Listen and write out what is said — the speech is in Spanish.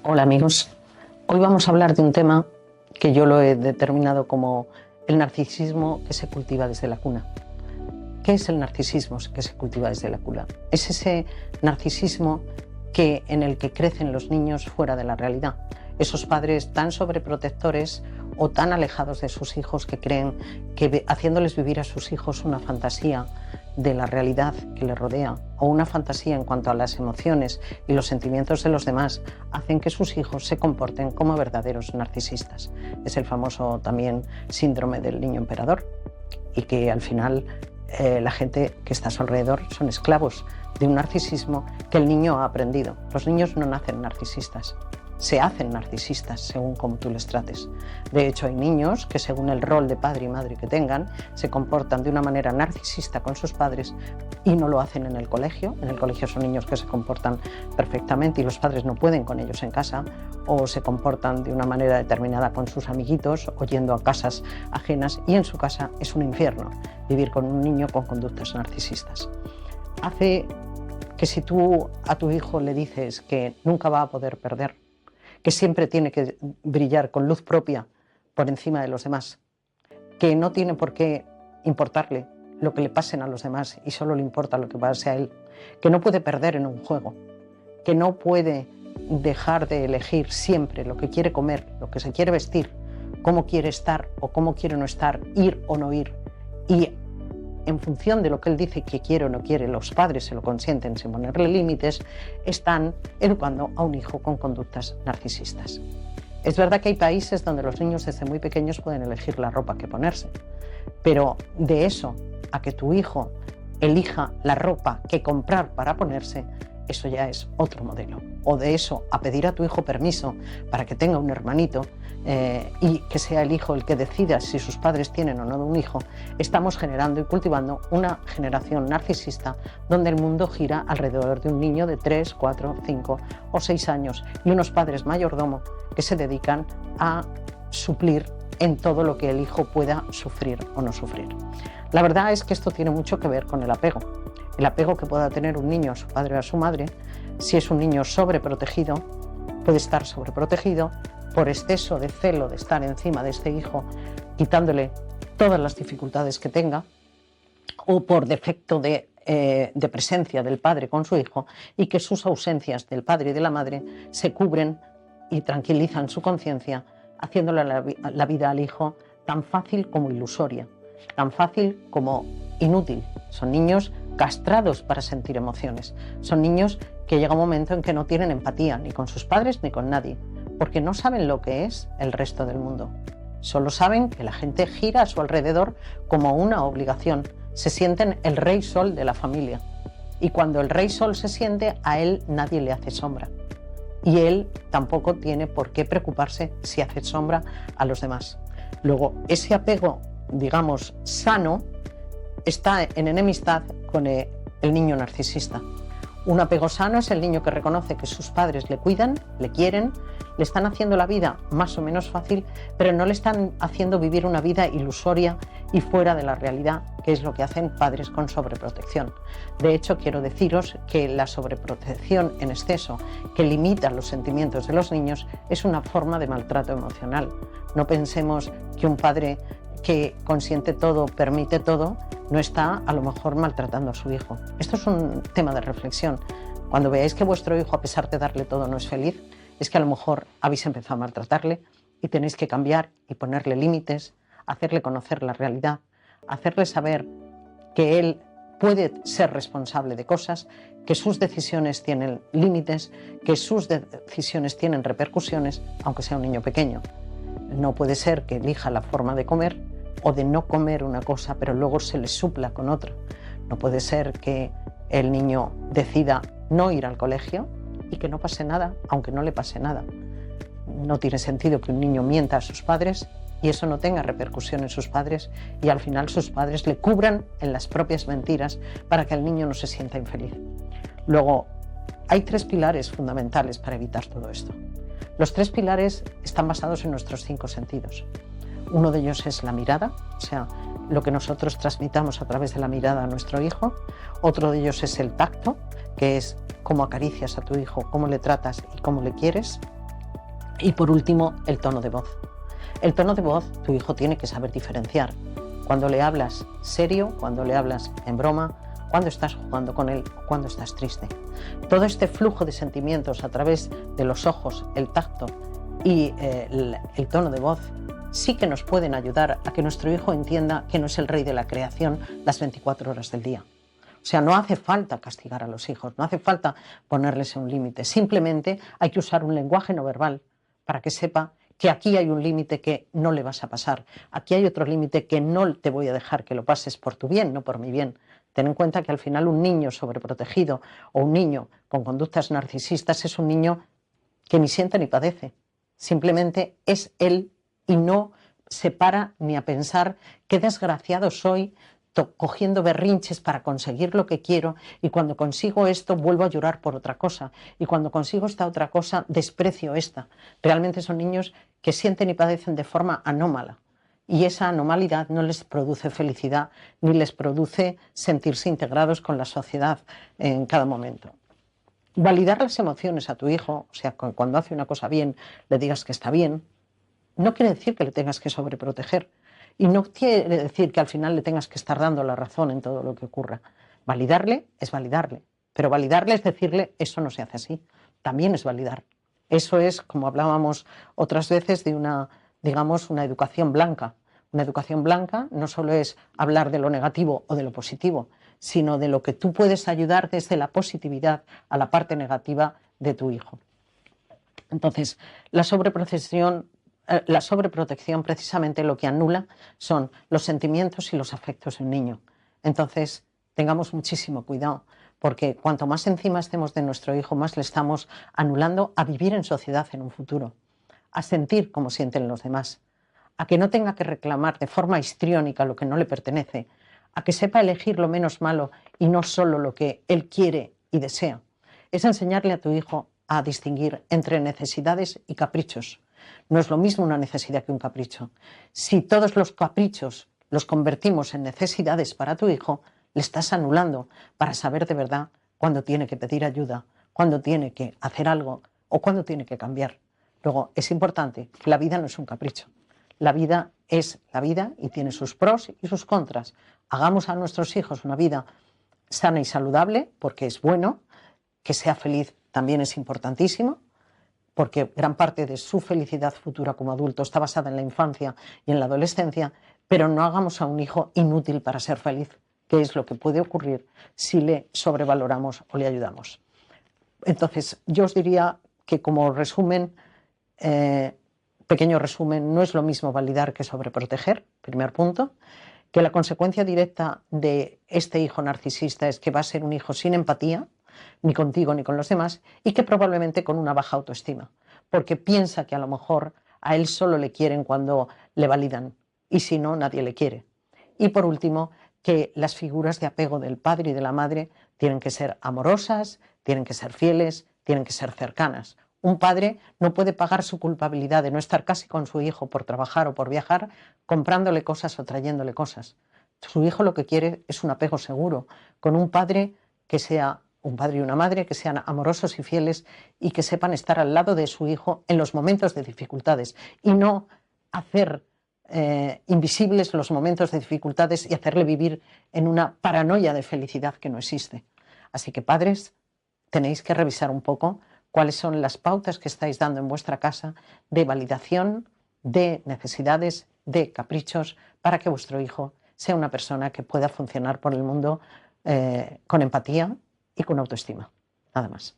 Hola amigos, hoy vamos a hablar de un tema que yo lo he determinado como el narcisismo que se cultiva desde la cuna. ¿Qué es el narcisismo que se cultiva desde la cuna? Es ese narcisismo en el que crecen los niños fuera de la realidad. Esos padres tan sobreprotectores o tan alejados de sus hijos que creen que haciéndoles vivir a sus hijos una fantasía de la realidad que les rodea o una fantasía en cuanto a las emociones y los sentimientos de los demás hacen que sus hijos se comporten como verdaderos narcisistas. Es el famoso también síndrome del niño emperador y que al final la gente que está a su alrededor son esclavos de un narcisismo que el niño ha aprendido. Los niños no nacen narcisistas, se hacen narcisistas según cómo tú les trates. De hecho, hay niños que según el rol de padre y madre que tengan, se comportan de una manera narcisista con sus padres y no lo hacen en el colegio. En el colegio son niños que se comportan perfectamente y los padres no pueden con ellos en casa, o se comportan de una manera determinada con sus amiguitos o yendo a casas ajenas, y en su casa es un infierno vivir con un niño con conductas narcisistas. Hace que si tú a tu hijo le dices que nunca va a poder perder, que siempre tiene que brillar con luz propia por encima de los demás, que no tiene por qué importarle lo que le pasen a los demás y solo le importa lo que pase a él, que no puede perder en un juego, que no puede dejar de elegir siempre lo que quiere comer, lo que se quiere vestir, cómo quiere estar o cómo quiere no estar, ir o no ir, y en función de lo que él dice que quiere o no quiere, los padres se lo consienten sin ponerle límites, están educando a un hijo con conductas narcisistas. Es verdad que hay países donde los niños desde muy pequeños pueden elegir la ropa que ponerse, pero de eso a que tu hijo elija la ropa que comprar para ponerse, eso ya es otro modelo. O de eso a pedir a tu hijo permiso para que tenga un hermanito y que sea el hijo el que decida si sus padres tienen o no un hijo, estamos generando y cultivando una generación narcisista donde el mundo gira alrededor de un niño de 3, 4, 5 o 6 años y unos padres mayordomo que se dedican a suplir en todo lo que el hijo pueda sufrir o no sufrir. La verdad es que esto tiene mucho que ver con el apego que pueda tener un niño a su padre o a su madre. Si es un niño sobreprotegido, puede estar sobreprotegido por exceso de celo de estar encima de este hijo, quitándole todas las dificultades que tenga, o por defecto de presencia del padre con su hijo, y que sus ausencias del padre y de la madre se cubren y tranquilizan su conciencia, haciéndole la vida al hijo tan fácil como ilusoria, tan fácil como inútil. Son niños castrados para sentir emociones. Son niños que llega un momento en que no tienen empatía ni con sus padres ni con nadie, porque no saben lo que es el resto del mundo. Solo saben que la gente gira a su alrededor como una obligación. Se sienten el rey sol de la familia. Y cuando el rey sol se siente, a él nadie le hace sombra. Y él tampoco tiene por qué preocuparse si hace sombra a los demás. Luego, ese apego, digamos, sano, está en enemistad con el niño narcisista. Un apego sano es el niño que reconoce que sus padres le cuidan, le quieren, le están haciendo la vida más o menos fácil, pero no le están haciendo vivir una vida ilusoria y fuera de la realidad, que es lo que hacen padres con sobreprotección. De hecho, quiero deciros que la sobreprotección en exceso, que limita los sentimientos de los niños, es una forma de maltrato emocional. No pensemos que un padre que consiente todo, permite todo, no está a lo mejor maltratando a su hijo. Esto es un tema de reflexión. Cuando veáis que vuestro hijo, a pesar de darle todo, no es feliz, es que a lo mejor habéis empezado a maltratarle y tenéis que cambiar y ponerle límites, hacerle conocer la realidad, hacerle saber que él puede ser responsable de cosas, que sus decisiones tienen límites, que sus decisiones tienen repercusiones, aunque sea un niño pequeño. No puede ser que elija la forma de comer o de no comer una cosa, pero luego se le supla con otra. No puede ser que el niño decida no ir al colegio y que no pase nada, aunque no le pase nada. No tiene sentido que un niño mienta a sus padres y eso no tenga repercusión en sus padres y al final sus padres le cubran en las propias mentiras para que el niño no se sienta infeliz. Luego, hay 3 pilares fundamentales para evitar todo esto. Los 3 pilares están basados en nuestros 5 sentidos. Uno de ellos es la mirada, o sea, lo que nosotros transmitamos a través de la mirada a nuestro hijo. Otro de ellos es el tacto, que es cómo acaricias a tu hijo, cómo le tratas y cómo le quieres. Y por último, el tono de voz. El tono de voz, tu hijo tiene que saber diferenciar. Cuando le hablas serio, cuando le hablas en broma, cuando estás jugando con él, cuando estás triste. Todo este flujo de sentimientos a través de los ojos, el tacto y el tono de voz sí que nos pueden ayudar a que nuestro hijo entienda que no es el rey de la creación las 24 horas del día. O sea, no hace falta castigar a los hijos, no hace falta ponerles un límite. Simplemente hay que usar un lenguaje no verbal para que sepa que aquí hay un límite que no le vas a pasar. Aquí hay otro límite que no te voy a dejar que lo pases por tu bien, no por mi bien. Ten en cuenta que al final un niño sobreprotegido o un niño con conductas narcisistas es un niño que ni siente ni padece. Simplemente es él y no se para ni a pensar qué desgraciado soy cogiendo berrinches para conseguir lo que quiero, y cuando consigo esto vuelvo a llorar por otra cosa, y cuando consigo esta otra cosa desprecio esta. Realmente son niños que sienten y padecen de forma anómala, y esa anomalidad no les produce felicidad ni les produce sentirse integrados con la sociedad en cada momento. Validar las emociones a tu hijo, o sea, cuando hace una cosa bien le digas que está bien, no quiere decir que le tengas que sobreproteger. Y no quiere decir que al final le tengas que estar dando la razón en todo lo que ocurra. Validarle es validarle, pero validarle es decirle eso no se hace así. También es validar. Eso es, como hablábamos otras veces, de una, digamos, una educación blanca. Una educación blanca no solo es hablar de lo negativo o de lo positivo, sino de lo que tú puedes ayudar desde la positividad a la parte negativa de tu hijo. Entonces, la sobreprotección precisamente lo que anula son los sentimientos y los afectos de un niño. Entonces, tengamos muchísimo cuidado, porque cuanto más encima estemos de nuestro hijo, más le estamos anulando a vivir en sociedad en un futuro, a sentir como sienten los demás, a que no tenga que reclamar de forma histriónica lo que no le pertenece, a que sepa elegir lo menos malo y no solo lo que él quiere y desea. Es enseñarle a tu hijo a distinguir entre necesidades y caprichos. No es lo mismo una necesidad que un capricho. Si todos los caprichos los convertimos en necesidades para tu hijo, le estás anulando para saber de verdad cuándo tiene que pedir ayuda, cuándo tiene que hacer algo o cuándo tiene que cambiar. Luego, es importante que la vida no es un capricho. La vida es la vida y tiene sus pros y sus contras. Hagamos a nuestros hijos una vida sana y saludable, porque es bueno. Que sea feliz también es importantísimo, porque gran parte de su felicidad futura como adulto está basada en la infancia y en la adolescencia, pero no hagamos a un hijo inútil para ser feliz, que es lo que puede ocurrir si le sobrevaloramos o le ayudamos. Entonces, yo os diría que como resumen, pequeño resumen, no es lo mismo validar que sobreproteger, primer punto, que la consecuencia directa de este hijo narcisista es que va a ser un hijo sin empatía, ni contigo ni con los demás, y que probablemente con una baja autoestima, porque piensa que a lo mejor a él solo le quieren cuando le validan, y si no, nadie le quiere. Y por último, que las figuras de apego del padre y de la madre tienen que ser amorosas, tienen que ser fieles, tienen que ser cercanas. Un padre no puede pagar su culpabilidad de no estar casi con su hijo por trabajar o por viajar, comprándole cosas o trayéndole cosas. Su hijo lo que quiere es un apego seguro, con un padre que sea un padre y una madre que sean amorosos y fieles y que sepan estar al lado de su hijo en los momentos de dificultades y no hacer invisibles los momentos de dificultades y hacerle vivir en una paranoia de felicidad que no existe. Así que padres, tenéis que revisar un poco cuáles son las pautas que estáis dando en vuestra casa de validación, de necesidades, de caprichos, para que vuestro hijo sea una persona que pueda funcionar por el mundo con empatía y con autoestima. Nada más.